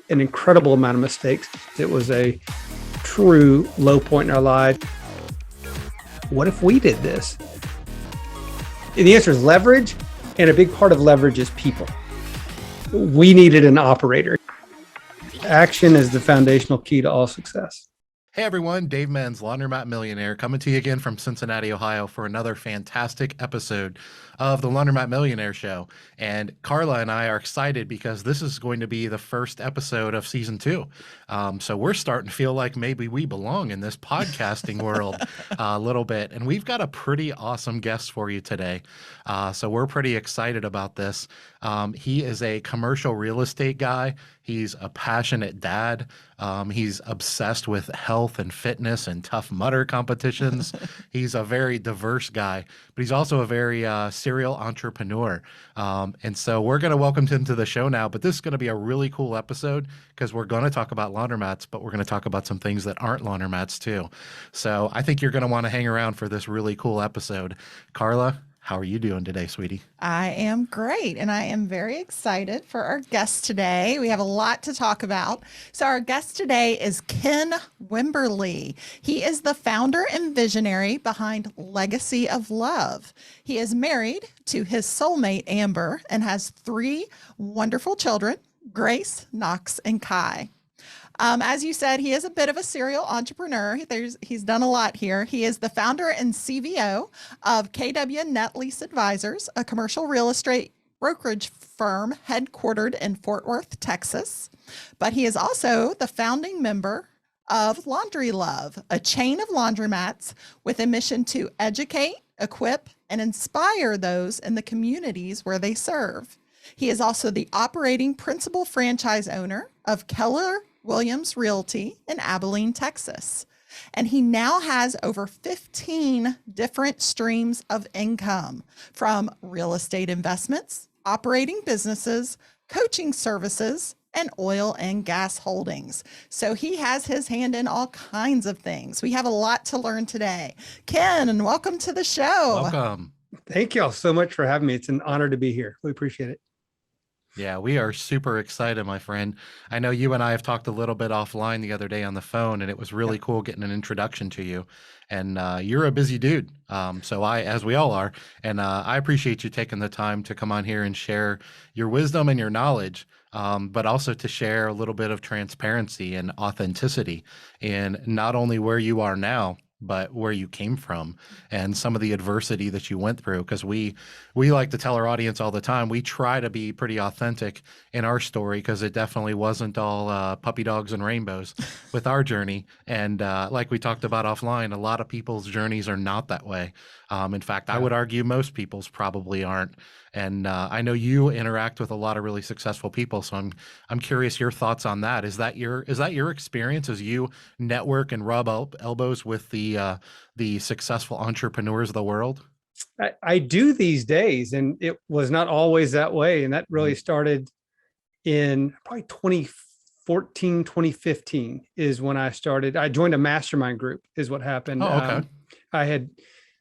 an incredible amount of mistakes. It was a true low point in our life. What if we did this? And the answer is leverage. And a big part of leverage is people. We needed an operator. Action is the foundational key to all success. Hey everyone, Dave Menz, Laundromat Millionaire, coming to you again from Cincinnati, Ohio for another fantastic episode of the Laundromat Millionaire Show. And Carla and I are excited because this is going to be the first episode of season 2. So we're starting to feel like maybe we belong in this podcasting world a little bit. And we've got a pretty awesome guest for you today. So we're pretty excited about this. He is a commercial real estate guy. He's a passionate dad. He's obsessed with health and fitness and Tough Mudder competitions. He's a very diverse guy, but he's also a very serial entrepreneur. And so we're going to welcome him to the show now, but this is going to be a really cool episode because we're going to talk about laundromats, but we're going to talk about some things that aren't laundromats too. So I think you're going to want to hang around for this really cool episode. Carla, how are you doing today, sweetie? I am great, and I am very excited for our guest today. We have a lot to talk about. So our guest today is Ken Wimberly. He is the founder and visionary behind Legacy of Love. He is married to his soulmate, Amber, and has 3 wonderful children, Grace, Knox, and Kai. As you said, he is a bit of a serial entrepreneur. He's done a lot here. He is the founder and CVO of KW Net Lease Advisors, a commercial real estate brokerage firm headquartered in Fort Worth, Texas. But he is also the founding member of Laundry Love, a chain of laundromats with a mission to educate, equip, and inspire those in the communities where they serve. He is also the operating principal franchise owner of Keller Williams Realty in Abilene, Texas. And he now has over 15 different streams of income from real estate investments, operating businesses, coaching services, and oil and gas holdings. So he has his hand in all kinds of things. We have a lot to learn today. Ken, and welcome to the show. Welcome. Thank you all so much for having me. It's an honor to be here. We appreciate it. Yeah, we are super excited, my friend. I know you and I have talked a little bit offline the other day on the phone, and it was really cool getting an introduction to you. And you're a busy dude, as we all are, and I appreciate you taking the time to come on here and share your wisdom and your knowledge, but also to share a little bit of transparency and authenticity in not only where you are now, but where you came from and some of the adversity that you went through. Because we like to tell our audience all the time, we try to be pretty authentic in our story because it definitely wasn't all puppy dogs and rainbows with our journey. And like we talked about offline, a lot of people's journeys are not that way. In fact, I would argue most people's probably aren't. And I know you interact with a lot of really successful people, so I'm curious your thoughts on that. Is that your experience as you network and rub elbows with the successful entrepreneurs of the world? I do these days, and it was not always that way. And that really started in probably 2014, 2015 is when I started. I joined a mastermind group is what happened. Oh, okay. I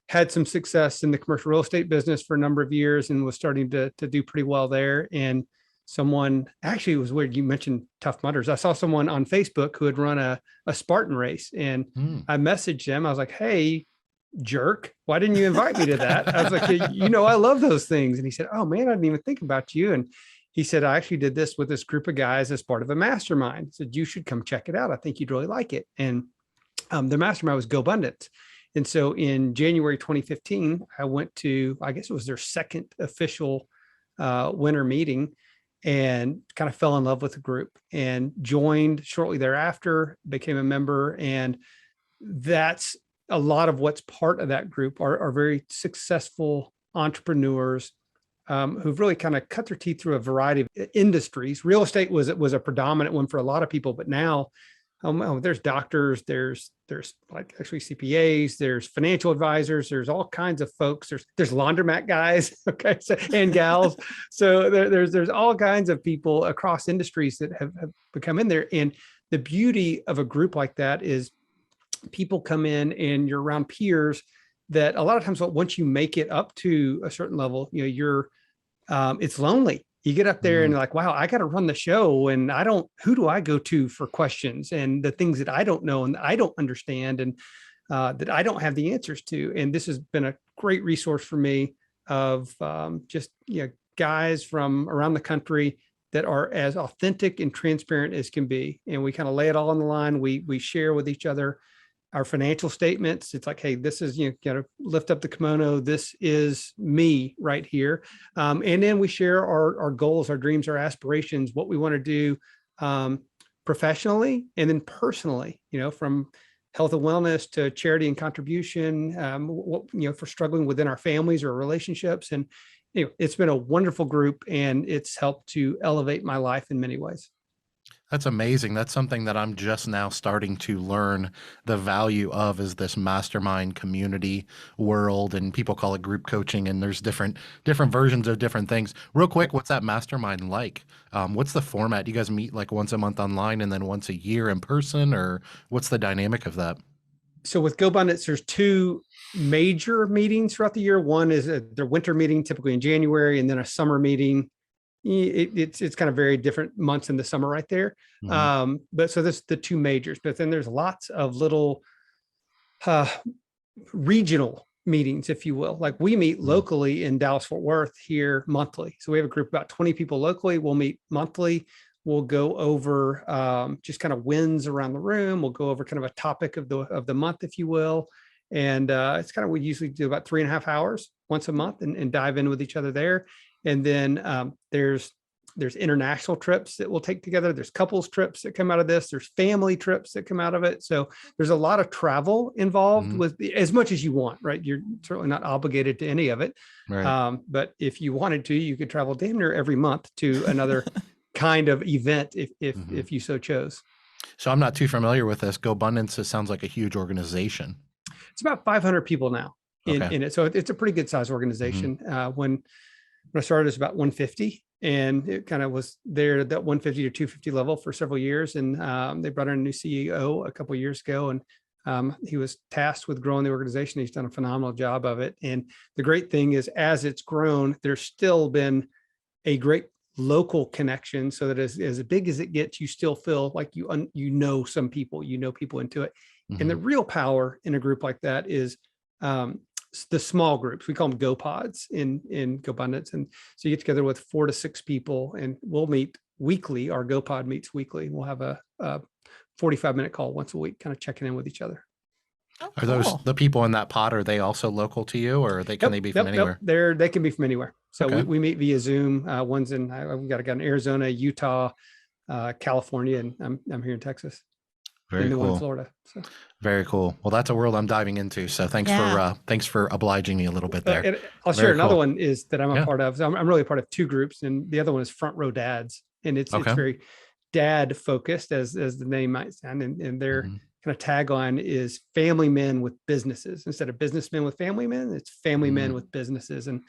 had some success in the commercial real estate business for a number of years and was starting to do pretty well there. And someone, actually it was weird, you mentioned Tough Mudders. I saw someone on Facebook who had run a Spartan race, and I messaged them. I was like, hey, jerk, why didn't you invite me to that? I was like, I love those things. And he said, oh man, I didn't even think about you. And he said, I actually did this with this group of guys as part of a mastermind. He said, you should come check it out. I think you'd really like it. And the mastermind was Go Abundance. And so in January 2015, I went to, I guess it was their second official winter meeting, and kind of fell in love with the group and joined shortly thereafter, became a member. And that's a lot of what's part of that group are very successful entrepreneurs who've really kind of cut their teeth through a variety of industries. Real estate was a predominant one for a lot of people, but now there's doctors, there's like actually CPAs, there's financial advisors, there's all kinds of folks. There's laundromat guys, okay, and gals. So there's all kinds of people across industries that have become in there. And the beauty of a group like that is people come in and you're around peers that a lot of times once you make it up to a certain level, it's lonely. you get up there and like, wow, I got to run the show, and who do I go to for questions and the things that I don't know and I don't understand and that I don't have the answers to. And this has been a great resource for me of just, guys from around the country that are as authentic and transparent as can be. And we kind of lay it all on the line. We share with each other our financial statements. It's like, hey, this is, got to lift up the kimono. This is me right here. And then we share our goals, our dreams, our aspirations, what we want to do professionally and then personally, from health and wellness to charity and contribution, for struggling within our families or relationships. And it's been a wonderful group, and it's helped to elevate my life in many ways. That's amazing. That's something that I'm just now starting to learn the value of, is this mastermind community world, and people call it group coaching, and there's different versions of different things. Real quick, what's that mastermind like? What's the format? Do you guys meet like once a month online and then once a year in person, or what's the dynamic of that? So with GoBundance, there's two major meetings throughout the year. One is their winter meeting, typically in January, and then a summer meeting. It's kind of very different months in the summer right there. But so there's the two majors, but then there's lots of little regional meetings, if you will. Like we meet locally in Dallas, Fort Worth here monthly. So we have a group of about 20 people locally. We'll meet monthly. We'll go over just kind of wins around the room. We'll go over kind of a topic of the month, if you will. And it's kind of, we usually do about 3.5 hours once a month and dive in with each other there. And then there's international trips that we'll take together. There's couples trips that come out of this. There's family trips that come out of it. So there's a lot of travel involved with as much as you want, right? You're certainly not obligated to any of it. Right. But if you wanted to, you could travel damn near every month to another kind of event if you so chose. So I'm not too familiar with this. GoBundance, it sounds like a huge organization. It's about 500 people now in it. So it's a pretty good size organization. When I started, it's about 150, and it kind of was there at that 150 to 250 level for several years. And they brought in a new CEO a couple of years ago, and he was tasked with growing the organization. He's done a phenomenal job of it. And the great thing is, as it's grown, there's still been a great local connection, so that as big as it gets, you still feel like you know some people, people into it. And the real power in a group like that is the small groups. We call them GoPods in GoBundance. And so you get together with 4 to 6 people, and we'll meet weekly. Our GoPod meets weekly. We'll have a 45-minute call once a week, kind of checking in with each other. Oh, Are those the people in that pod? Are they also local to you, or can they be from anywhere? They can be from anywhere. So we meet via Zoom. One's in, we've got a guy in Arizona, Utah, California, and I'm here in Texas. Very cool. In Florida. So. Very cool. Well, that's a world I'm diving into. So thanks for obliging me a little bit there. And I'll share another one is that I'm a part of. So I'm really a part of 2 groups, and the other one is Front Row Dads, and it's very dad focused, as the name might sound, and their kind of tagline is family men with businesses. Instead of businessmen with family men, it's family men with businesses. And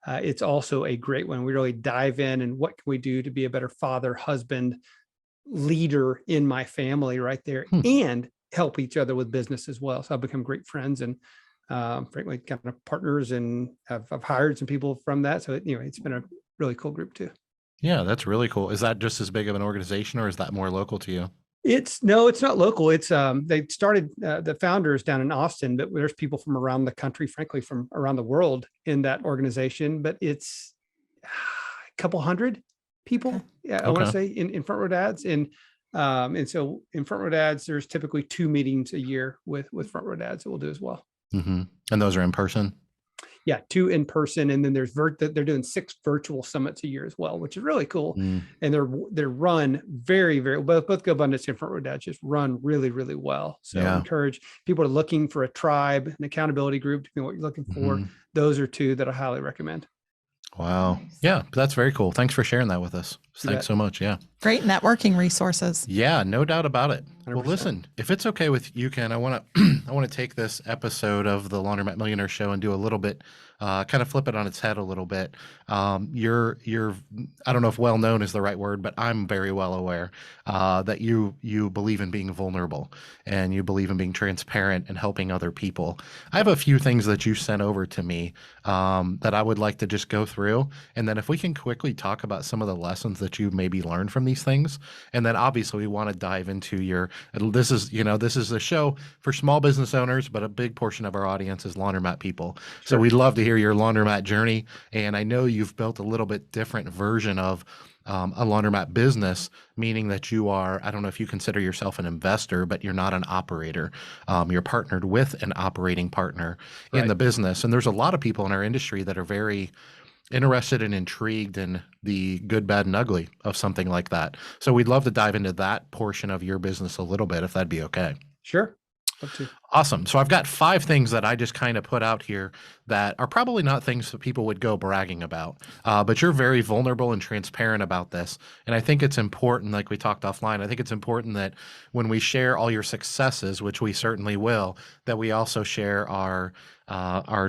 it's also a great one. We really dive in, and what can we do to be a better father, husband, leader in my family right there, and help each other with business as well. So I've become great friends and frankly kind of partners, and I've hired some people from that. So it's been a really cool group too. Yeah, that's really cool. Is that just as big of an organization, or is that more local to you? It's not local. It's they started the founders down in Austin, but there's people from around the country, frankly from around the world in that organization. But it's a couple hundred people. Yeah, I want to say in Front Row Dads, and so in Front Row Dads, there's typically 2 meetings a year with Front Row Dads that we'll do as well. And those are in person. Yeah, 2 in person, and then there's they're doing 6 virtual summits a year as well, which is really cool. And they're run very, very both GoBundance and Front Row Dads just run really, really well. So I encourage people who are looking for a tribe, an accountability group, to be what you're looking for. Those are 2 that I highly recommend. Wow. Nice. Yeah, that's very cool. Thanks for sharing that with us. Thanks so much. Yeah. Great networking resources. Yeah, no doubt about it. 100%. Well, listen, if it's okay with you, Ken, I want to take this episode of the Laundromat Millionaire Show and do a little bit kind of flip it on its head a little bit. You're I don't know if well known is the right word, but I'm very well aware that you believe in being vulnerable and you believe in being transparent and helping other people. I have a few things that you sent over to me that I would like to just go through, and then if we can quickly talk about some of the lessons that you maybe learned from these things, and then obviously we want to dive into your. This is a show for small business owners, but a big portion of our audience is laundromat people. So we'd love to hear your laundromat journey, and I know you've built a little bit different version of a laundromat business, meaning that you are, I don't know if you consider yourself an investor, but you're not an operator. You're partnered with an operating partner in the business. And there's a lot of people in our industry that are very interested and intrigued in the good, bad, and ugly of something like that. So we'd love to dive into that portion of your business a little bit, if that'd be okay. Sure. Love to. Awesome. So I've got 5 things that I just kind of put out here that are probably not things that people would go bragging about, but you're very vulnerable and transparent about this. And I think it's important, like we talked offline, I think it's important that when we share all your successes, which we certainly will, that we also share our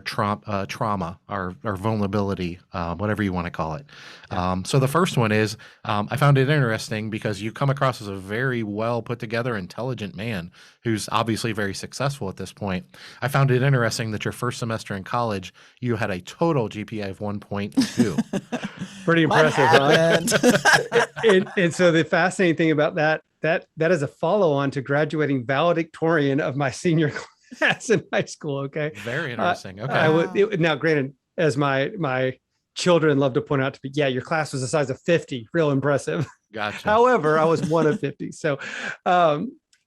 trauma, our vulnerability, whatever you want to call it. So the first one is, I found it interesting because you come across as a very well put together, intelligent man who's obviously very successful at this point. I found it interesting that your first semester in college, you had a total GPA of 1.2. Pretty impressive, huh? and so the fascinating thing about that is a follow on to graduating valedictorian of my senior class in high school. Okay. Very interesting. Okay. Now, granted, as my children love to point out to me, yeah, your class was the size of 50, real impressive. Gotcha. However, I was one of 50. So,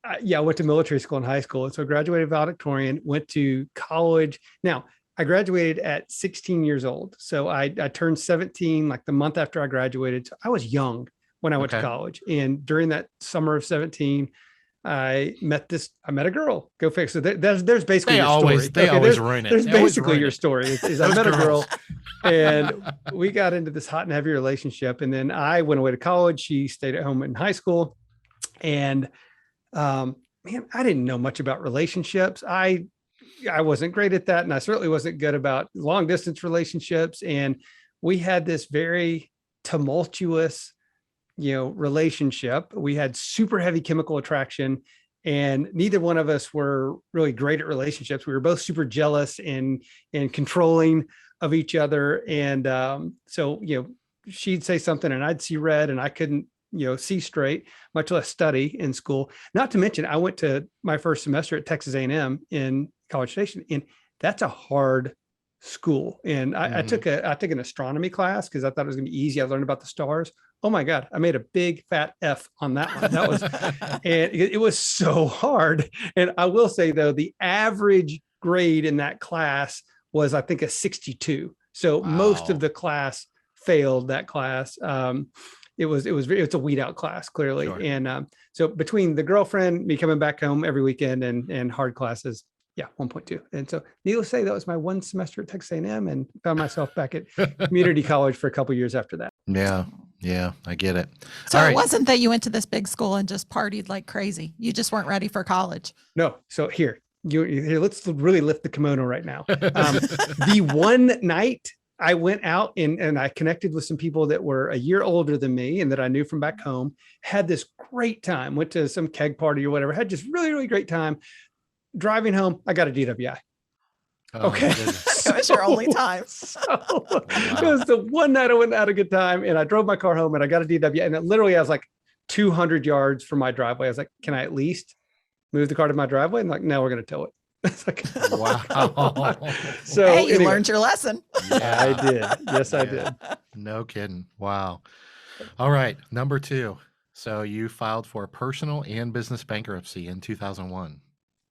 I went to military school in high school. And so I graduated valedictorian, went to college. Now, I graduated at 16 years old. So I turned 17 like the month after I graduated. So I was young when I went to college. And during that summer of 17, I met a girl. Go fix it. There's basically your story. They always ruin it. There's basically your story. Is I met a girl and we got into this hot and heavy relationship. And then I went away to college. She stayed at home in high school. And man, I didn't know much about relationships. I wasn't great at that. And I certainly wasn't good about long distance relationships. And we had this very tumultuous, relationship. We had super heavy chemical attraction and neither one of us were really great at relationships. We were both super jealous and controlling of each other. And, so, she'd say something and I'd see red and I couldn't, see straight, much less study in school. Not to mention, I went to my first semester at Texas A&M in College Station, and that's a hard school. And I took an astronomy class because I thought it was going to be easy. I learned about the stars. Oh my God, I made a big fat F on that one. That was, and it was so hard. And I will say though, the average grade in that class was, I think, a 62. So most of the class failed that class. It's a weed out class, clearly. Sure. And so between the girlfriend, me coming back home every weekend and hard classes, 1.2. And so needless to say, that was my one semester at Texas A&M and found myself back at community college for a couple of years after that. Yeah, I get it. So it wasn't that you went to this big school and just partied like crazy. You just weren't ready for college. No. So here, let's really lift the kimono right now. The one night I went out and I connected with some people that were a year older than me and that I knew from back home, had this great time, went to some keg party or whatever, had just really, really great time. Driving home, I got a DWI. Okay. It was your only time. It was the one night I went out a good time and I drove my car home and I got a DWI. And it literally, I was like 200 yards from my driveway. I was like, can I at least move the car to my driveway? And like, no, we're going to tow it. It's like, wow. So hey, you learned your lesson. Yeah, I did. Yes, I did. No kidding. Wow. All right. Number 2. So you filed for personal and business bankruptcy in 2001.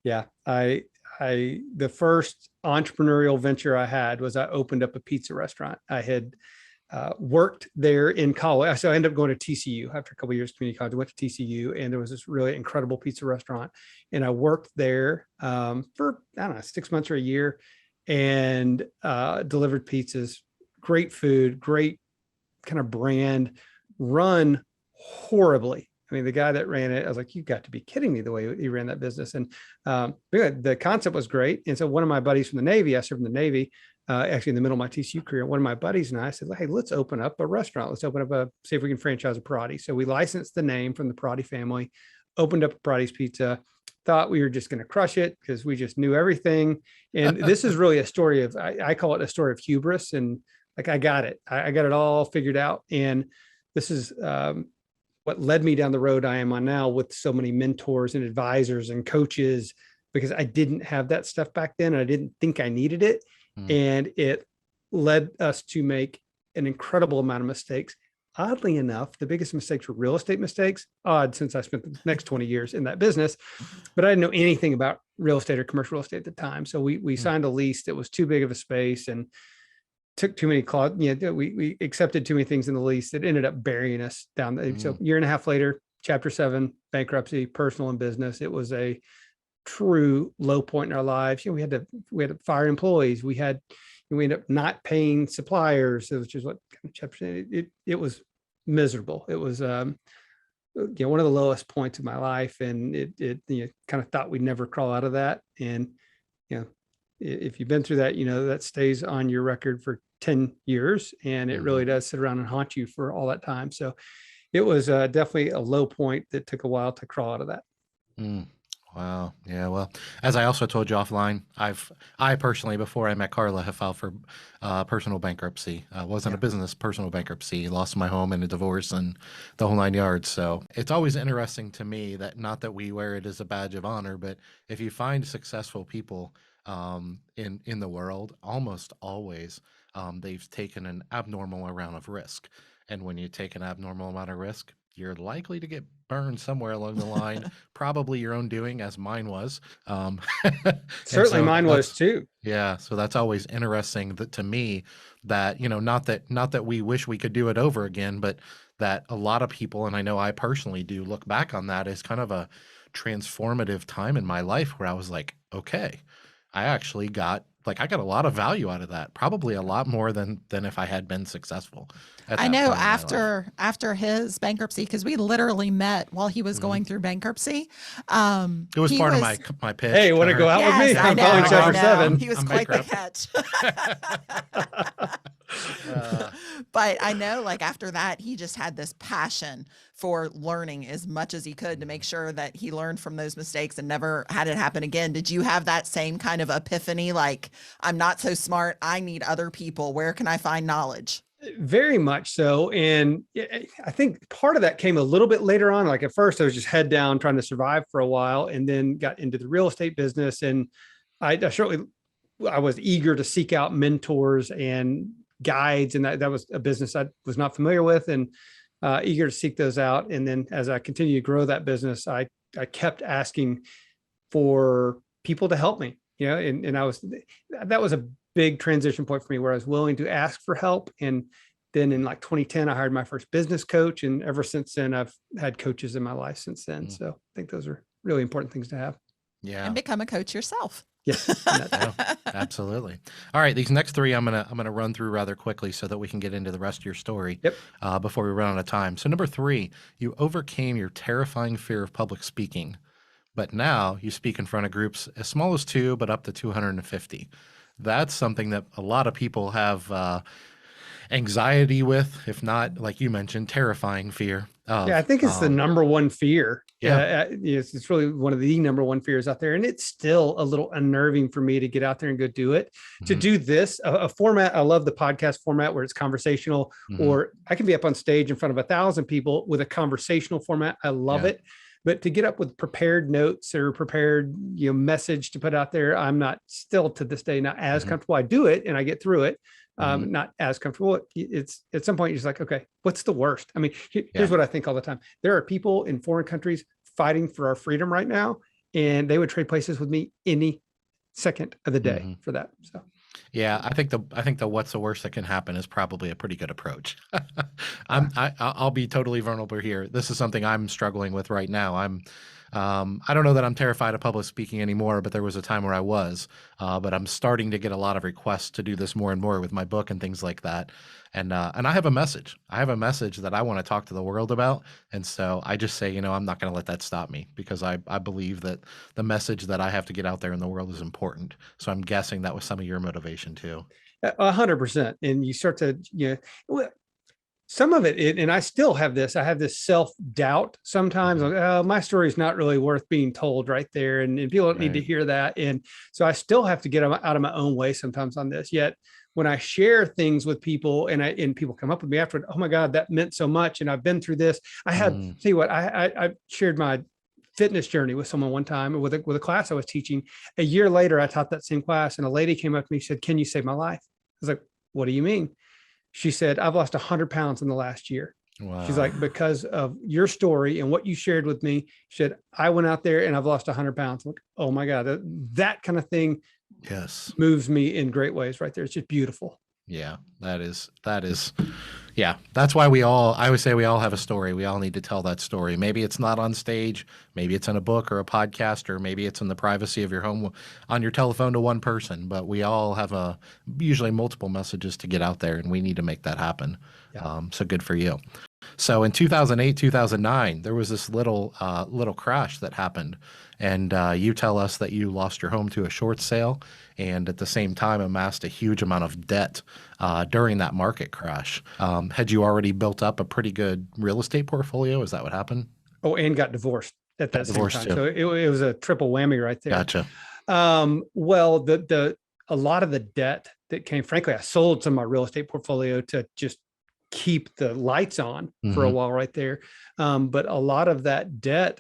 Yeah. The first entrepreneurial venture I had was I opened up a pizza restaurant. I had worked there in college. So I ended up going to TCU after a couple of years of community college. I went to TCU and there was this really incredible pizza restaurant. And I worked there for, 6 months or a year and delivered pizzas, great food, great kind of brand, run horribly. I mean, the guy that ran it, I was like, you've got to be kidding me the way he ran that business. And the concept was great. And so one of my buddies from the Navy, I served in the Navy, actually in the middle of my TCU career, one of my buddies and I said, hey, let's open up a restaurant. Let's open up see if we can franchise a Parati. So we licensed the name from the Parati family, opened up a Parati's Pizza, thought we were just going to crush it because we just knew everything. And this is really a story of, I call it a story of hubris. And like, I got it. I got it all figured out. And this is what led me down the road I am on now with so many mentors and advisors and coaches, because I didn't have that stuff back then. And I didn't think I needed it. And it led us to make an incredible amount of mistakes. Oddly enough, the biggest mistakes were real estate mistakes. Odd, since I spent the next 20 years in that business, but I didn't know anything about real estate or commercial real estate at the time. So we signed a lease that was too big of a space and took too many clauses. We accepted too many things in the lease that ended up burying us down. So a year and a half later, Chapter 7, bankruptcy, personal and business. It was a true low point in our lives. We had to fire employees. We ended up not paying suppliers, which is what it was miserable. It was one of the lowest points of my life, and it kind of thought we'd never crawl out of that. And if you've been through that, that stays on your record for 10 years, and it really does sit around and haunt you for all that time. So it was definitely a low point that took a while to crawl out of that. Wow. Yeah. Well, as I also told you offline, I personally, before I met Carla, have filed for personal bankruptcy. Wasn't a business, personal bankruptcy, lost my home in a divorce and the whole 9 yards. So it's always interesting to me that, not that we wear it as a badge of honor, but if you find successful people in the world, almost always they've taken an abnormal amount of risk. And when you take an abnormal amount of risk, you're likely to get burned somewhere along the line, probably your own doing, as mine was. Certainly mine was too. Yeah. So that's always interesting to me that, not that we wish we could do it over again, but that a lot of people, and I know I personally do, look back on that as kind of a transformative time in my life where I was like, okay, I actually got a lot of value out of that, probably a lot more than if I had been successful. I know after his bankruptcy, because we literally met while he was going through bankruptcy. It was part of my pitch. Hey, want to go out with me? I'm following Chapter 7. He was quite the catch. But I know, after that, he just had this passion for learning as much as he could to make sure that he learned from those mistakes and never had it happen again. Did you have that same kind of epiphany? I'm not so smart, I need other people. Where can I find knowledge? Very much so. And I think part of that came a little bit later on. At first I was just head down trying to survive for a while, and then got into the real estate business. And I was eager to seek out mentors and guides. And that was a business I was not familiar with, and eager to seek those out. And then as I continued to grow that business, I kept asking for people to help me, and that was a big transition point for me, where I was willing to ask for help. And then in 2010, I hired my first business coach. And ever since then, I've had coaches in my life since then. So I think those are really important things to have. Yeah. And become a coach yourself. Yes. Absolutely. All right. These next three, I'm gonna run through rather quickly so that we can get into the rest of your story. Yep. Before we run out of time. So number 3, you overcame your terrifying fear of public speaking, but now you speak in front of groups as small as 2, but up to 250. That's something that a lot of people have anxiety with, if not, like you mentioned, terrifying fear. I think it's the number one fear. Yeah. It's really one of the number one fears out there. And it's still a little unnerving for me to get out there and go do it. To do this, a format, I love the podcast format where it's conversational, or I can be up on stage in front of 1,000 people with a conversational format. I love it. But to get up with prepared notes or prepared, message to put out there, I'm not, still to this day, not as comfortable. I do it and I get through it. Not as comfortable. It's at some point you're just like, okay, what's the worst? I mean, here's what I think all the time. There are people in foreign countries fighting for our freedom right now, and they would trade places with me any second of the day for that. So. Yeah, I think the what's the worst that can happen is probably a pretty good approach. I'll be totally vulnerable here. This is something I'm struggling with right now. I don't know that I'm terrified of public speaking anymore, but there was a time where I was. But I'm starting to get a lot of requests to do this more and more with my book and things like that. And I have a message. I have a message that I want to talk to the world about. And so I just say, I'm not going to let that stop me, because I believe that the message that I have to get out there in the world is important. So I'm guessing that was some of your motivation too. 100%. And you start to, well, some of it, and I still have this, I have this self-doubt sometimes, like, oh, my story is not really worth being told right there. And people don't need to hear that. And so I still have to get out of my own way sometimes on this. Yet when I share things with people and people come up with me afterward, oh my God, that meant so much. And I've been through this. I had, tell you what, I shared my fitness journey with someone one time with a class I was teaching. A year later, I taught that same class, and a lady came up to me and said, "Can you save my life?" I was like, "What do you mean?" She said, "I've lost 100 pounds in the last year." Wow. She's like, "Because of your story and what you shared with me," she said, "I went out there and I've lost 100 pounds. I'm like, oh my God, that kind of thing moves me in great ways right there. It's just beautiful. Yeah, that is, yeah, that's why I would say we all have a story. We all need to tell that story. Maybe it's not on stage, maybe it's in a book or a podcast, or maybe it's in the privacy of your home on your telephone to one person, but we all have usually multiple messages to get out there, and we need to make that happen. Yeah. So good for you. So in 2008, 2009, there was this little crash that happened, and you tell us that you lost your home to a short sale, and at the same time amassed a huge amount of debt during that market crash. Had you already built up a pretty good real estate portfolio? Is that what happened? Oh, and got divorced at that same time. Too. So it was a triple whammy right there. Gotcha. Well, a lot of the debt that came, frankly, I sold some of my real estate portfolio to just keep the lights on for a while right there. But a lot of that debt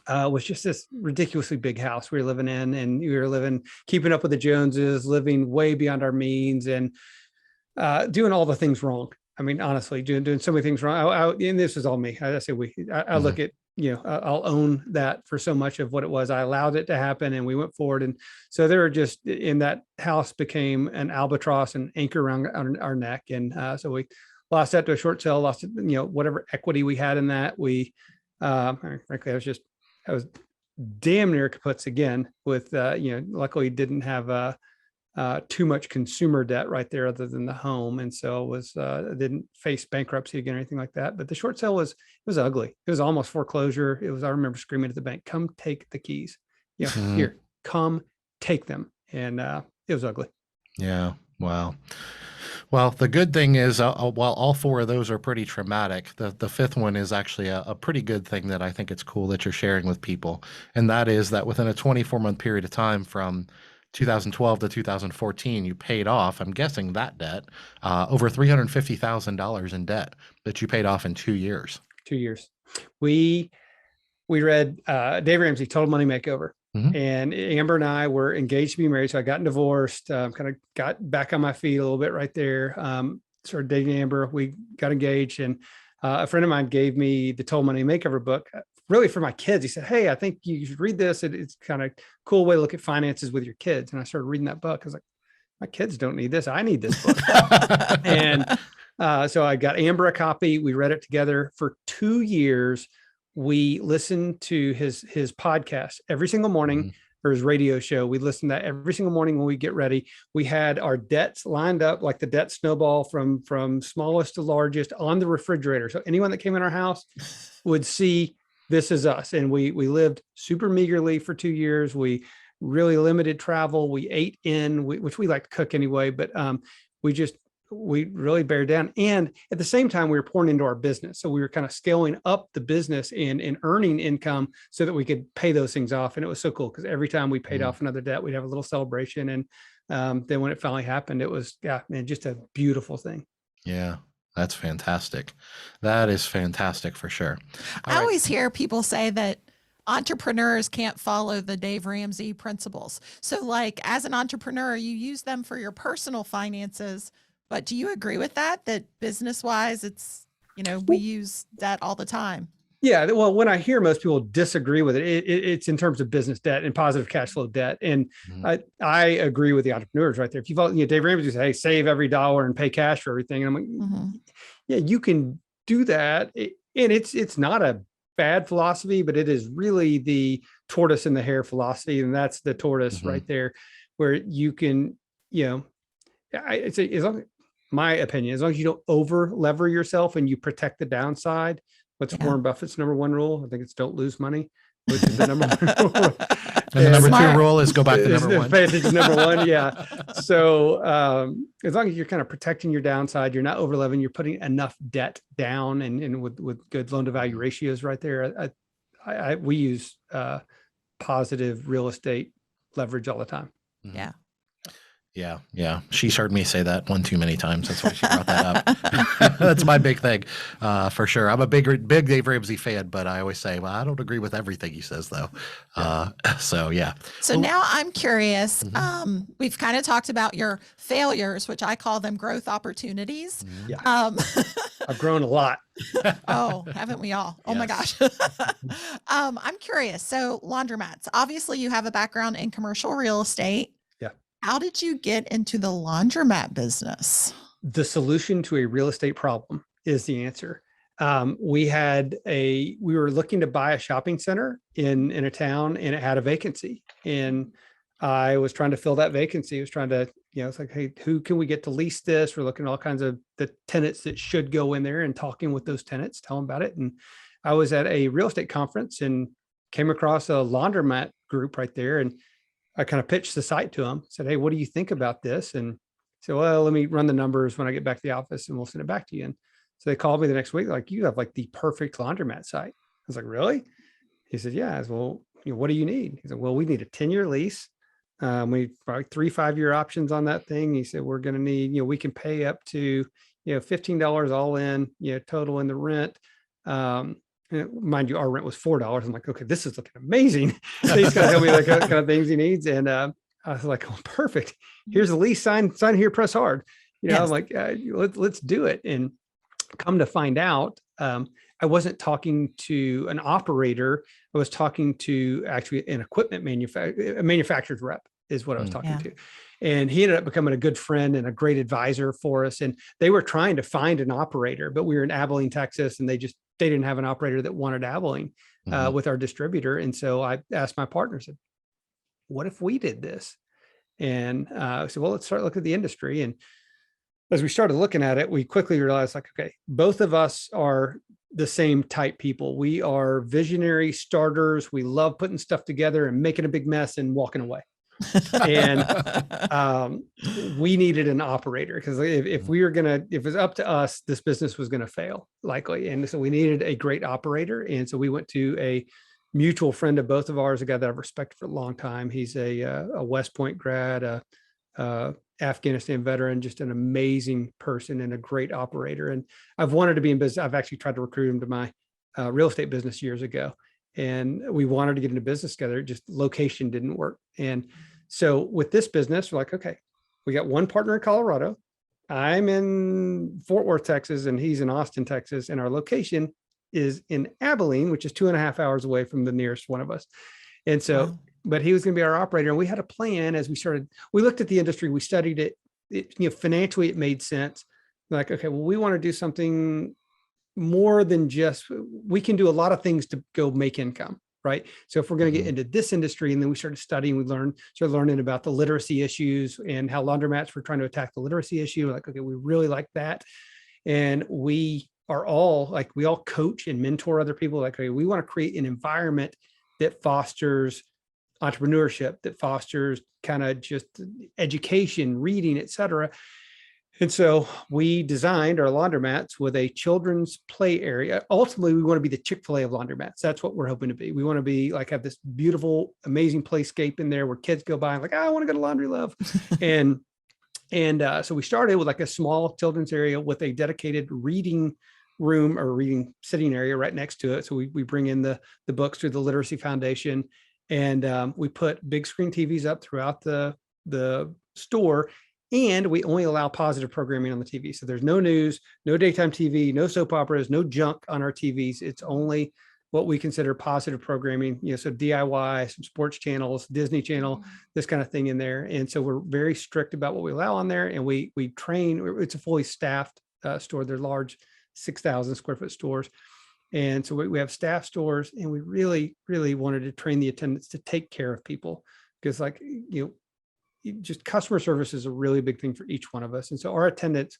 was just this ridiculously big house we were living in, and we were keeping up with the Joneses, living way beyond our means, and doing all the things wrong. I mean, honestly, doing so many things wrong. And this is all me. I say I look at, I'll own that for so much of what it was. I allowed it to happen, and we went forward. And so there were just, in that house became an albatross and anchor around our neck. And so we lost that to a short sale, lost, whatever equity we had in that. Frankly, I was damn near kaputs again with, luckily didn't have too much consumer debt right there other than the home. And so didn't face bankruptcy again or anything like that. But the short sale was ugly. It was almost foreclosure. I remember screaming at the bank, "Come take the keys. Here, come take them." And it was ugly. Yeah. Wow. Well, the good thing is, while all four of those are pretty traumatic, the fifth one is actually a pretty good thing that I think it's cool that you're sharing with people. And that is that within a 24-month period of time from 2012 to 2014, you paid off, I'm guessing that debt, over $350,000 in debt that you paid off in 2 years. 2 years. We read Dave Ramsey, Total Money Makeover. And Amber and I were engaged to be married. So I got divorced, kind of got back on my feet a little bit right there. Started dating Amber. We got engaged, and a friend of mine gave me the Total Money Makeover book, really for my kids. He said, "Hey, I think you should read this. It's kind of cool way to look at finances with your kids." And I started reading that book. I was like, my kids don't need this. I need this book. And so I got Amber a copy. We read it together for 2 years. We listened to his podcast every single morning, or his radio show. We listened to that every single morning when we get ready. We had our debts lined up like the debt snowball from smallest to largest on the refrigerator. So anyone that came in our house would see, this is us. And we lived super meagerly for 2 years. We really limited travel. We ate in, which we like to cook anyway, but we really bear down. And at the same time, we were pouring into our business. So we were kind of scaling up the business and earning income so that we could pay those things off. And it was so cool because every time we paid off another debt, we'd have a little celebration. And then when it finally happened, it was, just a beautiful thing. Yeah. That's fantastic. That is fantastic for sure. I always hear people say that entrepreneurs can't follow the Dave Ramsey principles. So like as an entrepreneur, you use them for your personal finances. But do you agree with that business wise, it's, we use that all the time? Yeah. Well, when I hear most people disagree with it, it's in terms of business debt and positive cash flow debt. And I agree with the entrepreneurs right there. If Dave Ramsey says, "Hey, save every dollar and pay cash for everything." And I'm like, yeah, you can do that. And it's not a fad philosophy, but it is really the tortoise and the hare philosophy. And that's the tortoise right there, where you can, I'd say, my opinion, as long as you don't over lever yourself and you protect the downside. What's Warren Buffett's number one rule? I think it's don't lose money, which is the number one rule. And the number two rule is go back to number one. Pay attention to number one. Yeah. So as long as you're kind of protecting your downside, you're not over leveraging, you're putting enough debt down and with good loan to value ratios right there. We use positive real estate leverage all the time. Yeah. Yeah. She's heard me say that one too many times. That's why she brought that up. That's my big thing, for sure. I'm a big Dave Ramsey fan, but I always say, well, I don't agree with everything he says, though. So now I'm curious. We've kind of talked about your failures, which I call them growth opportunities. Yeah. I've grown a lot. Oh, haven't we all? Oh my gosh. I'm curious. So laundromats, obviously you have a background in commercial real estate. How did you get into the laundromat business? The solution to a real estate problem is the answer. We were looking to buy a shopping center in a town, and it had a vacancy. And I was trying to fill that vacancy. I was trying to, it's like, hey, who can we get to lease this? We're looking at all kinds of the tenants that should go in there and talking with those tenants, tell them about it. And I was at a real estate conference and came across a laundromat group right there. And I kind of pitched the site to them, said, hey, what do you think about this? And said, well, let me run the numbers when I get back to the office and we'll send it back to you. And so they called me the next week, like, you have like the perfect laundromat site. I was like, really? He said, yeah. I said, well, what do you need? He said, well, we need a 10-year lease. We probably 3 5-year options on that thing. He said, we're going to need, we can pay up to, $15 all in, total in the rent. Mind you, our rent was $4. I'm like, okay, this is looking amazing. So he's going to tell me the kind of things he needs. And I was like, oh, perfect. Here's the lease, sign here, press hard. I'm like, let's do it. And come to find out, I wasn't talking to an operator. I was talking to actually an equipment manufacturer's rep is what I was talking to. And he ended up becoming a good friend and a great advisor for us. And they were trying to find an operator, but we were in Abilene, Texas, and they didn't have an operator that wanted Abilene with our distributor. And so I asked my partner, said, what if we did this? And I said, well, let's start looking at the industry. And as we started looking at it, we quickly realized, like, okay, both of us are the same type people. We are visionary starters. We love putting stuff together and making a big mess and walking away. And we needed an operator, because if it was up to us, this business was going to fail likely. And so we needed a great operator. And so we went to a mutual friend of both of ours, a guy that I've respected for a long time. He's a West Point grad, a Afghanistan veteran, just an amazing person and a great operator. And I've wanted to be in business. I've actually tried to recruit him to my real estate business years ago. And we wanted to get into business together. Just location didn't work. And so with this business, we're like, okay, we got one partner in Colorado. I'm in Fort Worth, Texas, and he's in Austin, Texas. And our location is in Abilene, which is 2.5 hours away from the nearest one of us. And so, but he was going to be our operator. And we had a plan as we looked at the industry, we studied it, financially, it made sense. Like, okay, well, we want to do something more than just, we can do a lot of things to go make income, right? So if we're going to get into this industry, and then we started studying, started learning about the literacy issues and how laundromats were trying to attack the literacy issue. We're like, okay, we really like that. And we are all like, we all coach and mentor other people. Like, okay, we want to create an environment that fosters entrepreneurship, that fosters kind of just education, reading, et cetera. And so we designed our laundromats with a children's play area. Ultimately, we want to be the Chick-fil-A of laundromats. That's what we're hoping to be. We want to be like, have this beautiful, amazing playscape in there where kids go by and like, I want to go to Laundry Love. and so we started with like a small children's area with a dedicated reading room or reading sitting area right next to it. So we bring in the books through the Literacy Foundation, and we put big screen TVs up throughout the store. And we only allow positive programming on the TV. So there's no news, no daytime TV, no soap operas, no junk on our TVs. It's only what we consider positive programming, so DIY, some sports channels, Disney Channel, this kind of thing in there. And so we're very strict about what we allow on there. And we train, it's a fully staffed store. They're large 6,000 square foot stores. And so we have staff stores, and we really, really wanted to train the attendants to take care of people, because like, just customer service is a really big thing for each one of us. And so our attendants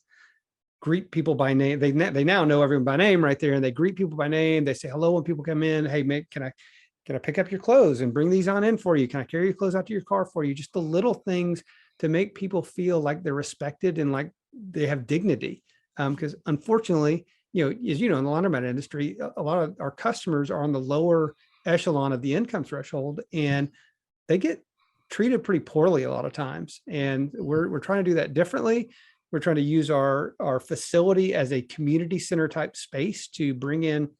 greet people by name. They now know everyone by name right there, and they greet people by name. They say hello when people come in. Hey, mate, can I pick up your clothes and bring these on in for you? Can I carry your clothes out to your car for you? Just the little things to make people feel like they're respected and like they have dignity. Because unfortunately, as you know, in the laundromat industry, a lot of our customers are on the lower echelon of the income threshold, and they get treated pretty poorly a lot of times. And we're trying to do that differently. We're trying to use our facility as a community center type space to bring in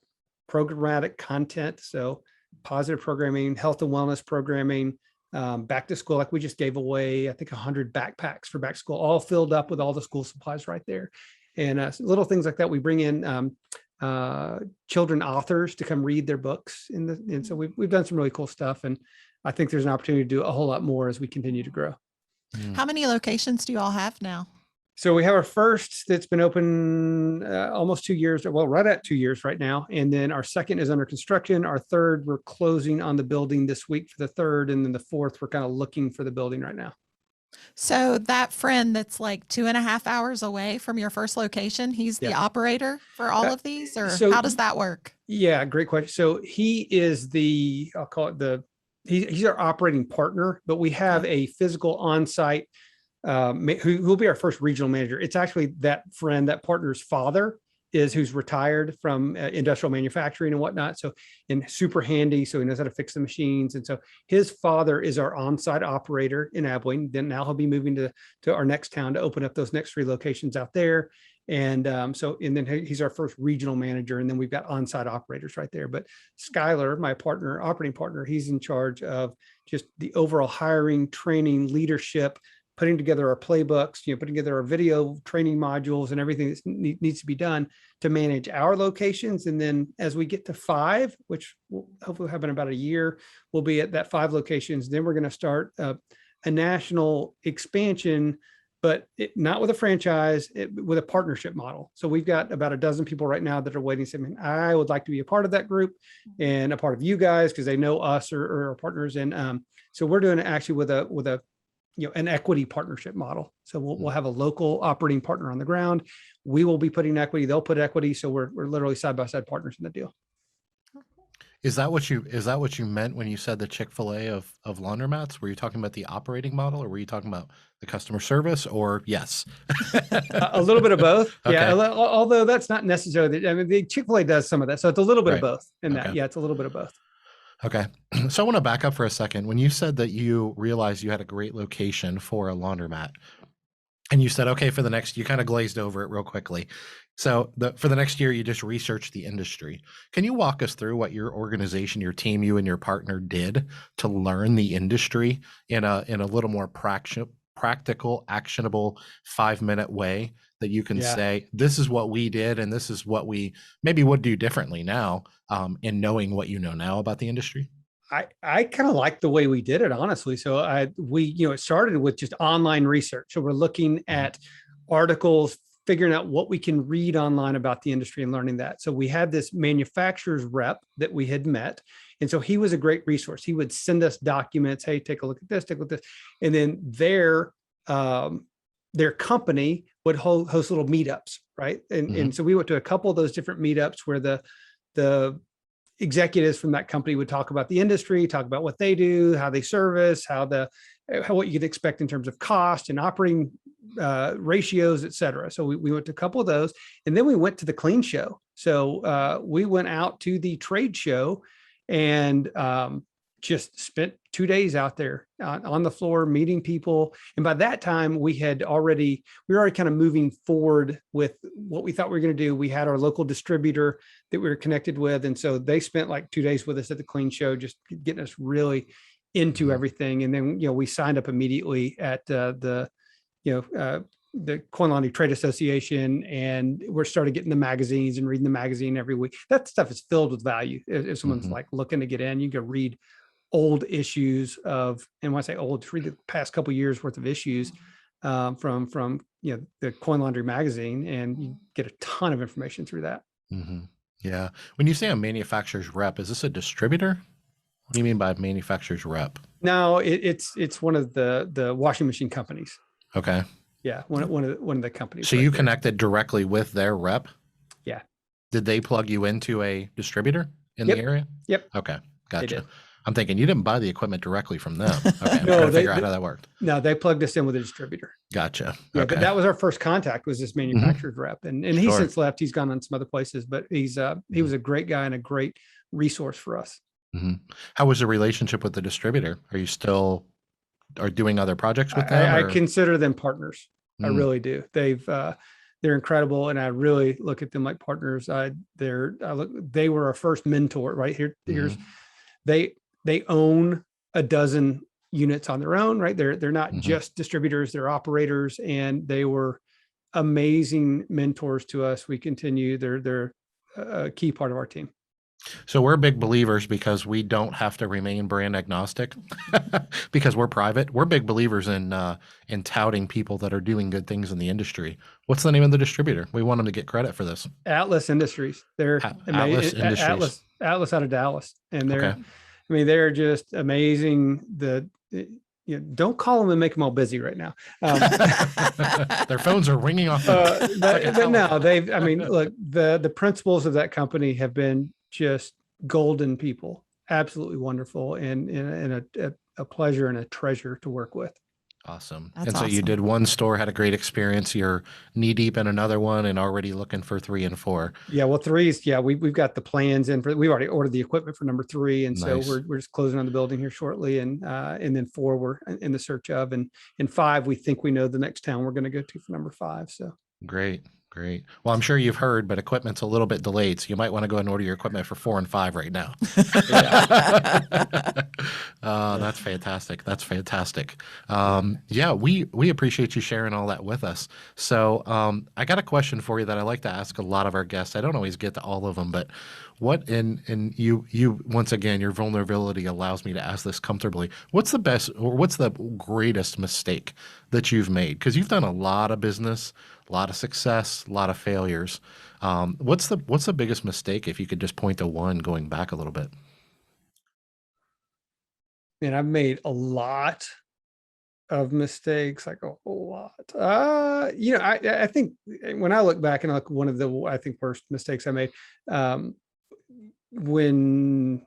programmatic content. So positive programming, health and wellness programming, back to school. Like we just gave away, I think 100 backpacks for back to school, all filled up with all the school supplies right there. And little things like that. We bring in children authors to come read their books. And so we've done some really cool stuff. And I think there's an opportunity to do a whole lot more as we continue to grow. How many locations do you all have now? So we have our first that's been open almost 2 years, well, right at 2 years right now. And then our second is under construction. Our third, we're closing on the building this week for the third. And then the fourth, we're kind of looking for the building right now. So that friend that's like 2.5 hours away from your first location, he's the operator for all of these, or how does that work? Yeah, great question. So he is I'll call it he's our operating partner, but we have a physical on-site who will be our first regional manager. It's actually that partner's father who's retired from industrial manufacturing and whatnot. So, and super handy. So he knows how to fix the machines. And so his father is our on-site operator in Abilene. Then now he'll be moving to our next town to open up those next 3 locations out there. And and then he's our first regional manager. And then we've got on-site operators right there. But Skylar, my partner, operating partner, he's in charge of just the overall hiring, training, leadership, putting together our playbooks, putting together our video training modules and everything that needs to be done to manage our locations. And then as we get to 5, which will hopefully happen in about a year, we'll be at that 5 locations. Then we're going to start a national expansion, but not with a franchise, with a partnership model. So we've got about a dozen people right now that are waiting, saying, I would like to be a part of that group and a part of you guys, because they know us or our partners. And so we're doing it actually with an equity partnership model. So we'll have a local operating partner on the ground. We will be putting equity, they'll put equity. So we're literally side-by-side partners in the deal. Is that what you meant when you said the Chick-fil-A of laundromats? Were you talking about the operating model, or were you talking about the customer service, or yes? A little bit of both. Okay. Yeah. Although that's not necessarily, the Chick-fil-A does some of that. So it's a little bit of both in that. Yeah, it's a little bit of both. Okay. So I want to back up for a second. When you said that you realized you had a great location for a laundromat, and you said, okay, you kind of glazed over it real quickly. So for the next year, you just researched the industry. Can you walk us through what your organization, your team, you and your partner did to learn the industry in a little more practical, actionable 5-minute way that you can say, this is what we did, and this is what we maybe would do differently now, in knowing what you know now about the industry? I kind of like the way we did it, honestly. So it started with just online research. So we're looking at articles, figuring out what we can read online about the industry and learning that. So we had this manufacturer's rep that we had met. And so he was a great resource. He would send us documents. Hey, take a look at this, take a look at this. And then their company would host little meetups, right? And so we went to a couple of those different meetups where the executives from that company would talk about the industry, talk about what they do, how they service, what you could expect in terms of cost and operating ratios, et cetera. So we went to a couple of those, and then we went to the clean show. So we went out to the trade show and just spent 2 days out there on the floor meeting people. And by that time, we were already kind of moving forward with what we thought we were going to do. We had our local distributor that we were connected with. And so they spent like 2 days with us at the clean show, just getting us really into everything. And then, we signed up immediately at the Coin Laundry Trade Association, and we're started getting the magazines and reading the magazine every week. That stuff is filled with value. If someone's like looking to get in, you can read old issues and when I say old, read the past couple of years worth of issues from the Coin Laundry magazine, and you get a ton of information through that. Yeah. When you say a manufacturer's rep, is this a distributor? What do you mean by manufacturer's rep? No, it's one of the washing machine companies. Okay. Yeah, one of the companies. So right you there. connected directly with their rep? Yeah. Did they plug you into a distributor in Yep. the area? Yep. Okay. They Gotcha. did. I'm thinking you didn't buy the equipment directly from them. Okay. I'm No, trying to figure out how that worked. No, they plugged us in with a distributor. Gotcha. Yeah, Okay. that was our first contact, was this manufacturer's rep. And he's Sure. since left. He's gone on some other places, but he was a great guy and a great resource for us. How was the relationship with the distributor? Are you still doing other projects with them? I consider them partners. I really do. They're incredible, and I really look at them like partners. They were our first mentor. Right here, they own a dozen units on their own. Right, they're not just distributors; they're operators, and they were amazing mentors to us. We continue. They're a key part of our team. So we're big believers, because we don't have to remain brand agnostic because we're private. We're big believers in touting people that are doing good things in the industry. What's the name of the distributor? We want them to get credit for this. Atlas Industries. They're Atlas Industries. Atlas out of Dallas, and they're just amazing. Don't call them and make them all busy right now. Their phones are ringing off. But no, look, the principals of that company have been just golden people, absolutely wonderful, and a pleasure and a treasure to work with. Awesome. That's and so you awesome. did one store, had a great experience. You're knee deep in another one and already looking for 3 and 4. Yeah, well, 3's, we've got the plans in we've already ordered the equipment for number 3, and Nice. so we're just closing on the building here shortly, and then 4 we're in the search of, and 5 we think we know the next town we're going to go to for number 5. So Great. Well, I'm sure you've heard, but equipment's a little bit delayed, so you might want to go and order your equipment for 4 and 5 right now. That's fantastic. We appreciate you sharing all that with us. So I got a question for you that I like to ask a lot of our guests. I don't always get to all of them, but what you once again, your vulnerability allows me to ask this comfortably. What's the best, or what's the greatest mistake that you've made? Because you've done a lot of business, a lot of success, a lot of failures. What's the biggest mistake, if you could just point to one going back a little bit? And I've made a lot of mistakes, like a whole lot. I think when I look back, and like one of the, I think, worst mistakes I made, when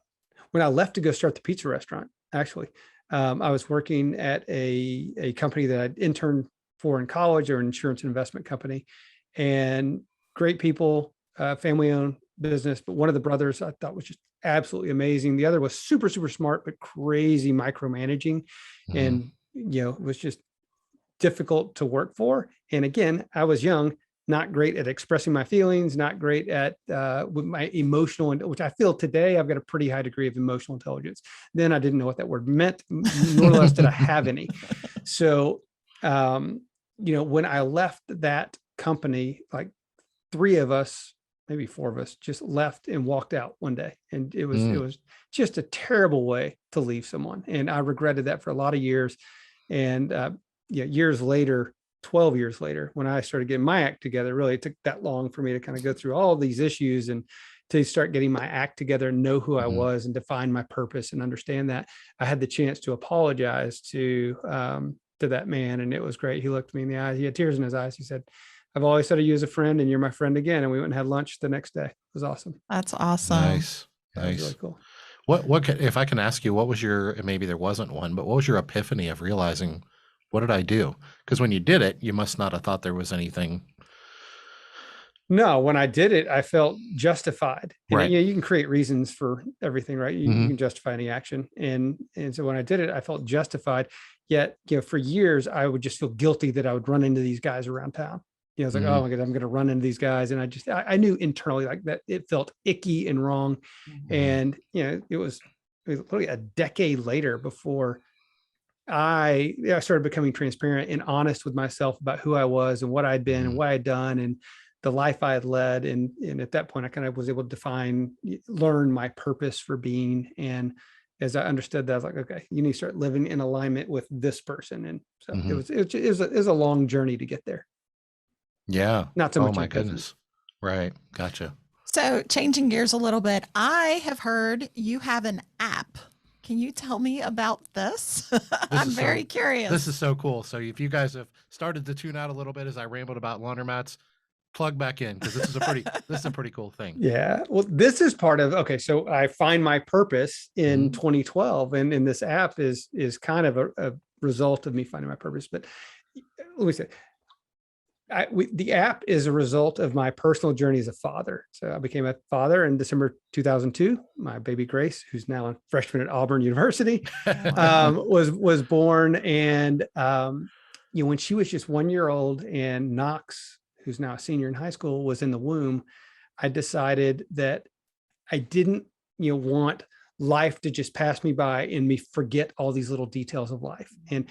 I left to go start the pizza restaurant, actually, I was working at a company that I'd interned for in college, or an insurance and investment company, and great people, family-owned business. But one of the brothers I thought was just absolutely amazing. The other was super, super smart, but crazy micromanaging, and it was just difficult to work for. And again, I was young, not great at expressing my feelings, not great at with my emotional, which I feel today I've got a pretty high degree of emotional intelligence. Then I didn't know what that word meant, nor less did I have any. So, when I left that company, like 3 of us, maybe 4 of us, just left and walked out one day. And it was just a terrible way to leave someone. And I regretted that for a lot of years. And years later, 12 years later, when I started getting my act together, really it took that long for me to kind of go through all of these issues and to start getting my act together and know who I was and define my purpose and understand that. I had the chance to apologize to that man, and it was great. He looked me in the eyes. He had tears in his eyes. He said, "I've always thought of you as a friend, and you're my friend again." And we went and had lunch the next day. It was awesome. That's awesome. Nice. That was really cool. What if I can ask you, what was your, maybe there wasn't one, but what was your epiphany of realizing, what did I do? Because when you did it, you must not have thought there was anything. No, when I did it, I felt justified. And, Right. you can create reasons for everything, right? You can justify any action. And so when I did it, I felt justified. Yet, for years, I would just feel guilty that I would run into these guys around town. I was like, oh my God, I'm going to run into these guys. And I knew internally, like, that it felt icky and wrong. And, it was literally a decade later before I started becoming transparent and honest with myself about who I was and what I'd been and what I'd done and the life I had led. And at that point, I kind of was able to learn my purpose for being. And as I understood that, I was like, okay, you need to start living in alignment with this person. And so it was a long journey to get there. Yeah. Not so much. Oh my goodness. Right. Gotcha. So changing gears a little bit, I have heard you have an app. Can you tell me about this? This I'm is very so this is curious. so cool. So if you guys have started to tune out a little bit as I rambled about laundromats, plug back in because this is a pretty cool thing. Yeah. Well, this is part of, okay. So I find my purpose in Mhm. 2012, and this app is kind of a result of me finding my purpose. But let me say, the app is a result of my personal journey as a father. So I became a father in December 2002. My baby Grace, who's now a freshman at Auburn University, Oh, wow. was born. And when she was just 1 year old, and Knox, who's now a senior in high school, was in the womb, I decided that I didn't, want life to just pass me by and me forget all these little details of life. And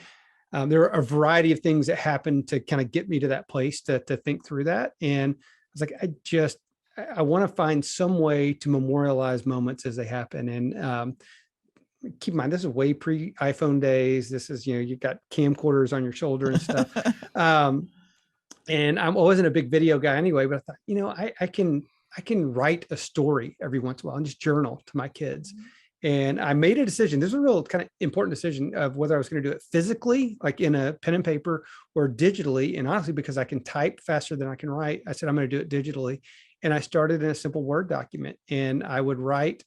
there are a variety of things that happened to kind of get me to that place to think through that. And I was like, I want to find some way to memorialize moments as they happen. And keep in mind, this is way pre iPhone days. This is, you've got camcorders on your shoulder and stuff. And I wasn't a big video guy anyway, but I thought, I can write a story every once in a while and just journal to my kids. And I made a decision. This is a real kind of important decision of whether I was going to do it physically, like in a pen and paper, or digitally. And honestly, because I can type faster than I can write, I said, I'm going to do it digitally. And I started in a simple Word document, and I would write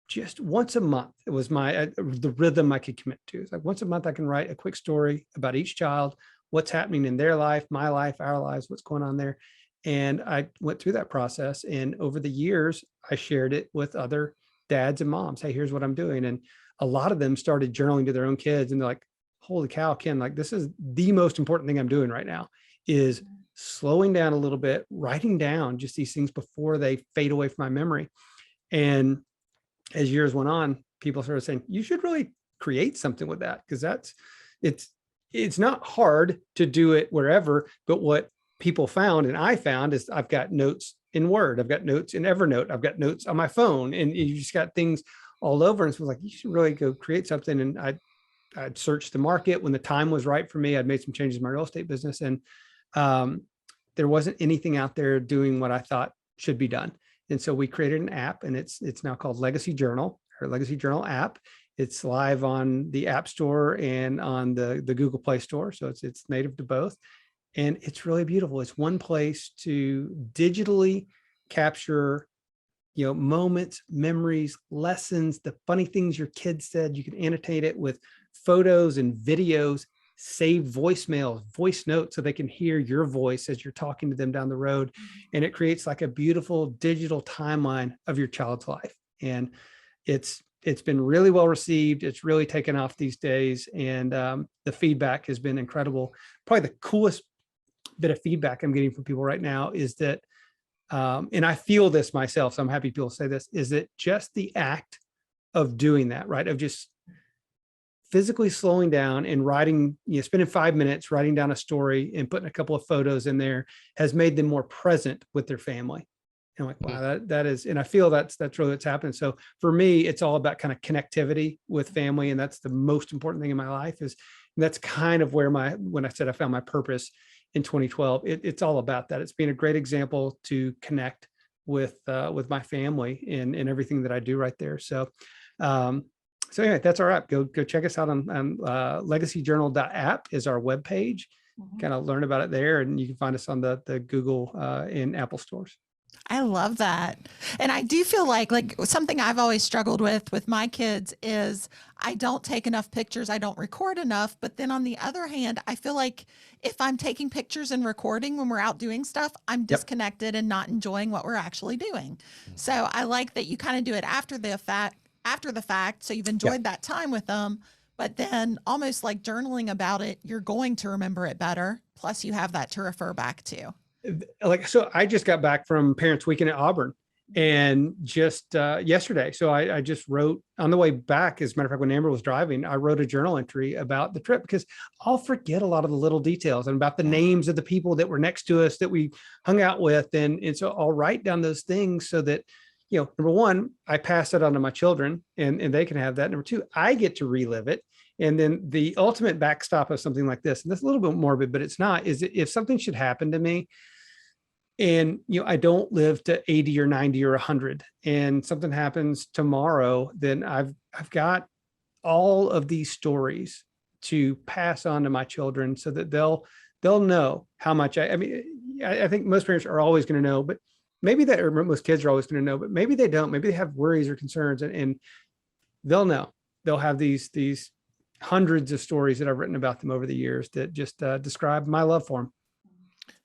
just once a month. It was the rhythm I could commit to. It's like once a month, I can write a quick story about each child, what's happening in their life, my life, our lives, what's going on there. And I went through that process. And over the years, I shared it with other dads and moms. Hey, here's what I'm doing. And a lot of them started journaling to their own kids, and they're like, holy cow, Ken, like this is the most important thing I'm doing right now, is slowing down a little bit, writing down just these things before they fade away from my memory. And as years went on, people started saying, you should really create something with that, because it's not hard to do it wherever. But what people found, and I found, is I've got notes in Word, I've got notes in Evernote, I've got notes on my phone, and you just got things all over. And so I was like, you should really go create something. And I'd searched the market when the time was right for me. I'd made some changes in my real estate business, and there wasn't anything out there doing what I thought should be done. And so we created an app, and it's now called Legacy Journal, or Legacy Journal app. It's live on the App Store and on the Google Play Store. So it's native to both. And it's really beautiful. It's one place to digitally capture, moments, memories, lessons, the funny things your kids said. You can annotate it with photos and videos, save voicemails, voice notes, so they can hear your voice as you're talking to them down the road. And it creates like a beautiful digital timeline of your child's life. And it's been really well received. It's really taken off these days. And the feedback has been incredible. Probably the coolest bit of feedback I'm getting from people right now is that, and I feel this myself, so I'm happy people say this, is that just the act of doing that, right? Of just physically slowing down and writing, spending 5 minutes writing down a story and putting a couple of photos in there, has made them more present with their family. And I'm like, wow, that is, and I feel that's really what's happening. So for me, it's all about kind of connectivity with family. And that's the most important thing in my life, and that's kind of where when I said I found my purpose in 2012, it's all about that. It's been a great example to connect with my family in everything that I do right there. So, anyway, that's our app. Go check us out on legacyjournal.app is our webpage. Kind of learn about it there, and you can find us on the Google and Apple stores. I love that. And I do feel like something I've always struggled with my kids is I don't take enough pictures. I don't record enough. But then on the other hand, I feel like if I'm taking pictures and recording when we're out doing stuff, I'm disconnected and not enjoying what we're actually doing. So I like that you kind of do it after the fact. So you've enjoyed that time with them, but then almost like journaling about it, you're going to remember it better. Plus you have that to refer back to. So I just got back from Parents Weekend at Auburn, and just yesterday. So I just wrote on the way back, as a matter of fact, when Amber was driving, I wrote a journal entry about the trip, because I'll forget a lot of the little details and about the names of the people that were next to us that we hung out with. And so I'll write down those things so that, number one, I pass it on to my children and they can have that. Number two, I get to relive it. And then the ultimate backstop of something like this, and that's a little bit morbid, but it's not, is if something should happen to me, And, I don't live to 80 or 90 or 100, and something happens tomorrow, then I've got all of these stories to pass on to my children so that they'll know how much I think most parents are always going to know, but maybe that, or most kids are always going to know, but maybe they don't. Maybe they have worries or concerns, and they'll know. They'll have these hundreds of stories that I've written about them over the years that just describe my love for them.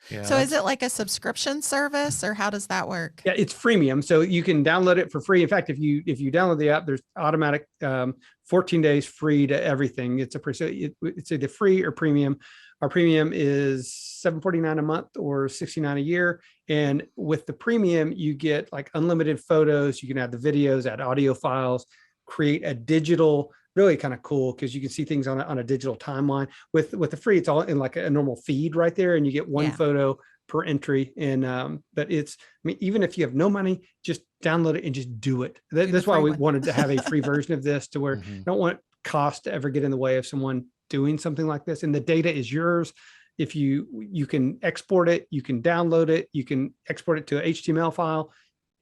Yeah, So is it like a subscription service, or how does that work? Yeah, it's freemium, so you can download it for free. In fact, if you download the app, there's automatic 14 days free to everything. It's it's either free or premium. Our premium is $7.49 a month or $69 a year. And with the premium, you get like unlimited photos. You can add the videos, add audio files, create a digital, really kind of cool because you can see things on a digital timeline. With the free, it's all in like a normal feed right there, and you get one photo per entry. And but even if you have no money, just download it and just do it. That's why we wanted to have a free version of this, to where you don't want cost to ever get in the way of someone doing something like this. And the data is yours. If you can export it, you can download it, you can export it to an HTML file.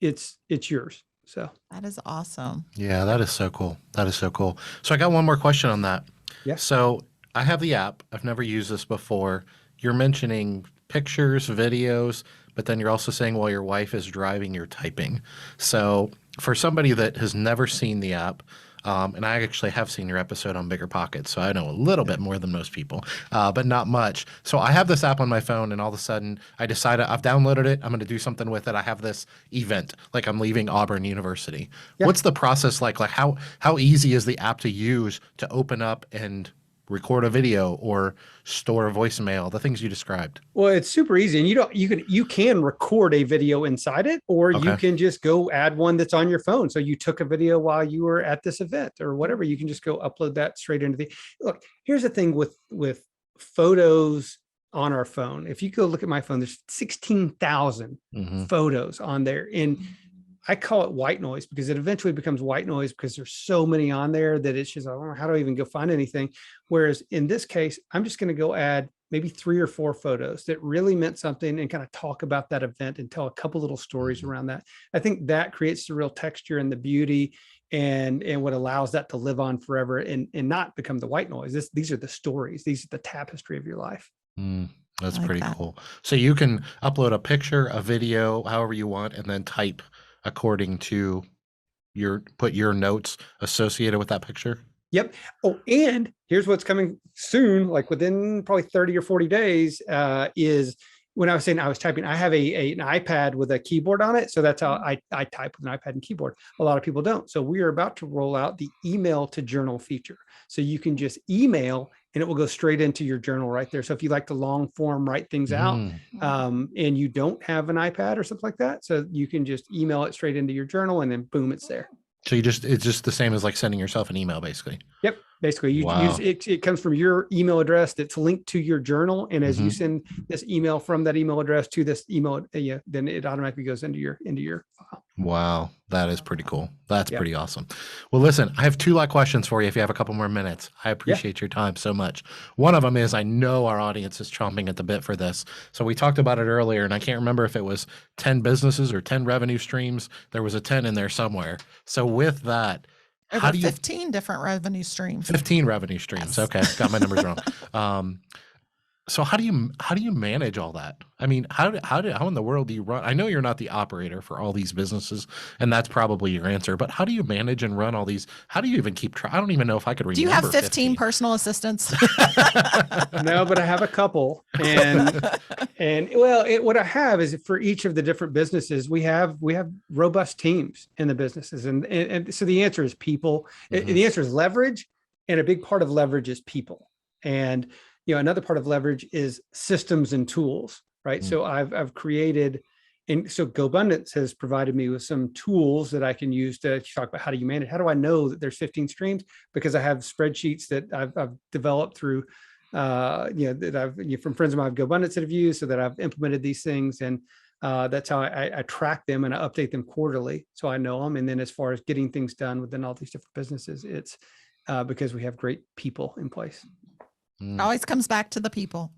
It's yours. So that is awesome. Yeah, that is so cool. That is so cool. So I got one more question on that. Yeah. So I have the app. I've never used this before. You're mentioning pictures, videos, but then you're also saying while your wife is driving, you're typing. So for somebody that has never seen the app, and I actually have seen your episode on Bigger Pockets, so I know a little bit more than most people, but not much. So I have this app on my phone, and all of a sudden I decided I've downloaded it. I'm going to do something with it. I have this event, like I'm leaving Auburn University. Yeah. What's the process like? Like how easy is the app to use to open up and record a video or store a voicemail, the things you described? Well, it's super easy, and you can record a video inside it, or you can just go add one that's on your phone. So you took a video while you were at this event or whatever, you can just go upload that straight into look, here's the thing with photos on our phone. If you go look at my phone, there's 16,000 photos on there. And I call it white noise because it eventually becomes white noise because there's so many on there that it's just, I don't know, how do I even go find anything? Whereas in this case, I'm just going to go add maybe 3 or 4 photos that really meant something and kind of talk about that event and tell a couple little stories around that. I think that creates the real texture and the beauty and what allows that to live on forever and not become the white noise. These are the stories. These are the tapestry of your life. That's pretty cool. So you can upload a picture, a video, however you want, and then type according to put your notes associated with that picture. Yep. Oh, and here's what's coming soon, like within probably 30 or 40 days, is when I was saying I was typing, I have an iPad with a keyboard on it. So that's how I type with an iPad and keyboard. A lot of people don't. So we are about to roll out the email to journal feature. So you can just email and it will go straight into your journal right there. So if you like to long form write things out and you don't have an iPad or something like that, so you can just email it straight into your journal and then boom, it's there. So it's just the same as like sending yourself an email, basically. Yep. Basically, you use it. It comes from your email address that's linked to your journal, and as you send this email from that email address to this email, then it automatically goes into your file. Wow, that is pretty cool. That's pretty awesome. Well, listen, I have 2 live questions for you if you have a couple more minutes. I appreciate your time so much. One of them is, I know our audience is chomping at the bit for this. So we talked about it earlier, and I can't remember if it was 10 businesses or 10 revenue streams. There was a 10 in there somewhere. So with that, how do you 15 different revenue streams? 15 revenue streams. Yes. Okay, got my numbers wrong. So how do you manage all that? I mean, how in the world do you run? I know you're not the operator for all these businesses, and that's probably your answer. But how do you manage and run all these? How do you even keep track? I don't even know if I could remember. Do you have 15 personal assistants? No, but I have a couple. And what I have is for each of the different businesses, we have robust teams in the businesses, and so the answer is people. The answer is leverage, and a big part of leverage is people. And another part of leverage is systems and tools, right? So I've created, and so GoBundance has provided me with some tools that I can use to talk about how do you manage. How do I know that there's 15 streams? Because I have spreadsheets that I've developed through, that I've from friends of mine, GoBundance that have used, so that I've implemented these things, and that's how I track them and I update them quarterly, so I know them. And then as far as getting things done within all these different businesses, it's because we have great people in place. It always comes back to the people.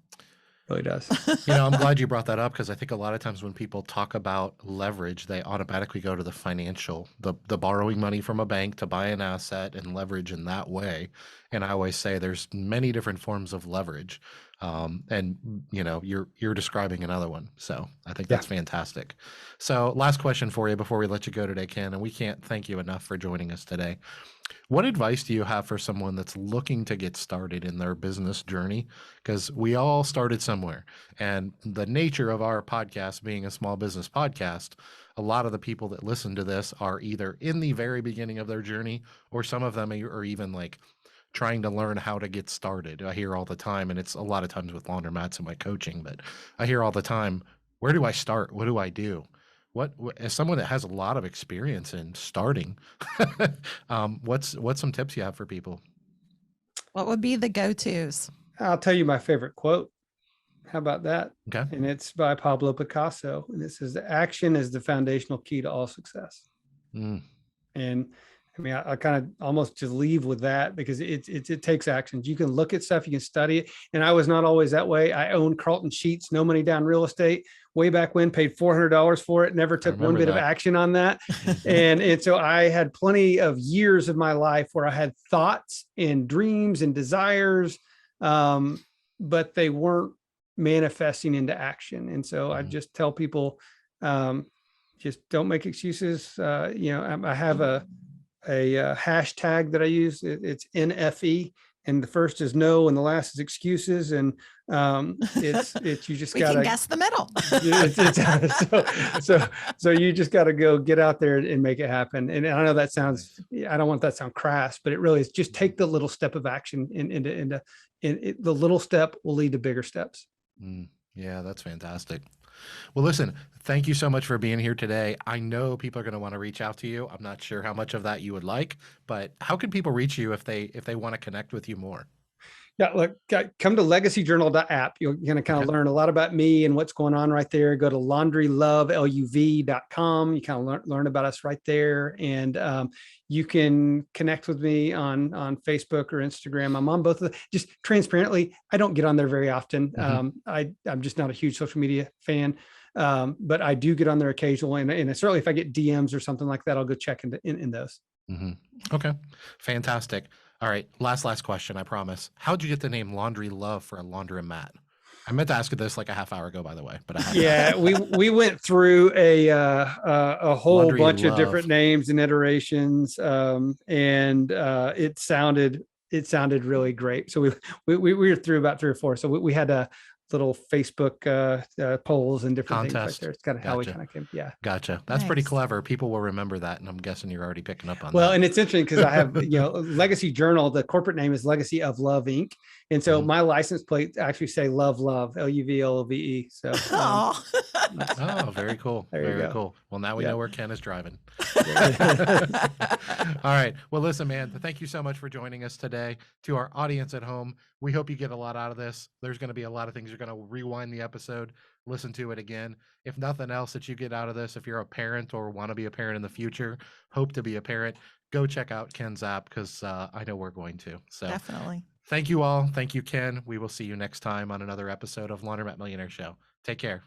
Really does. I'm glad you brought that up because I think a lot of times when people talk about leverage, they automatically go to the financial, the borrowing money from a bank to buy an asset and leverage in that way. And I always say there's many different forms of leverage. And you're describing another one. So I think that's fantastic. So last question for you before we let you go today, Ken, and we can't thank you enough for joining us today. What advice do you have for someone that's looking to get started in their business journey? Because we all started somewhere. And the nature of our podcast being a small business podcast, a lot of the people that listen to this are either in the very beginning of their journey, or some of them are even like trying to learn how to get started. I hear all the time, and it's a lot of times with laundromats and my coaching, but I hear all the time, where do I start? What do I do? What as someone that has a lot of experience in starting, what's some tips you have for people? What would be the go-tos? I'll tell you my favorite quote. How about that? Okay. And it's by Pablo Picasso. And it says, action is the foundational key to all success. And I mean, I kind of almost just leave with that because it takes actions. You can look at stuff, you can study it. And I was not always that way. I owned Carlton Sheets, no money down real estate way back when, paid $400 for it, never took one bit of action on that. and so I had plenty of years of my life where I had thoughts and dreams and desires, but they weren't manifesting into action. And so I just tell people, just don't make excuses. I have a hashtag that I use. It's NFE, and the first is no, and the last is excuses. And it's you just gotta guess the middle. So you just got to go get out there and make it happen. And I know that sounds, I don't want that to sound crass, but it really is. Just take the little step of action, and the little step will lead to bigger steps. Yeah, that's fantastic. Well, listen, thank you so much for being here today. I know people are going to want to reach out to you. I'm not sure how much of that you would like, but how can people reach you if they want to connect with you more? Yeah, look, come to legacyjournal.app. You're going to kind of learn a lot about me and what's going on right there. Go to laundryloveluv.com. You kind of learn about us right there. And you can connect with me on Facebook or Instagram. I'm on both of them. Just transparently, I don't get on there very often. I'm just not a huge social media fan. But I do get on there occasionally. And certainly if I get DMs or something like that, I'll go check in those. Okay, fantastic. All right, last question, I promise. How'd you get the name Laundry Love for a laundromat? I meant to ask you this like a half hour ago, by the way, but I haven't. we went through a whole Laundry bunch Love. of different names and iterations, and it sounded really great. So we were through about 3 or 4. So we had a little Facebook polls and different things right there. It's kind of how we kind of came. Yeah. Gotcha. That's pretty clever. People will remember that. And I'm guessing you're already picking up on that. Well, and it's interesting because I have, Legacy Journal, the corporate name is Legacy of Love, Inc. And so my license plate actually say Love, LUVLOVE. So, oh, very cool. Very cool. Well, now we know where Ken is driving. All right. Well, listen, man, thank you so much for joining us today. To our audience at home, we hope you get a lot out of this. There's going to be a lot of things. You're going to rewind the episode, listen to it again. If nothing else that you get out of this, if you're a parent or want to be a parent in the future, hope to be a parent, go check out Ken's app because I know we're going to. So definitely. Thank you all. Thank you, Ken. We will see you next time on another episode of Laundromat Millionaire Show. Take care.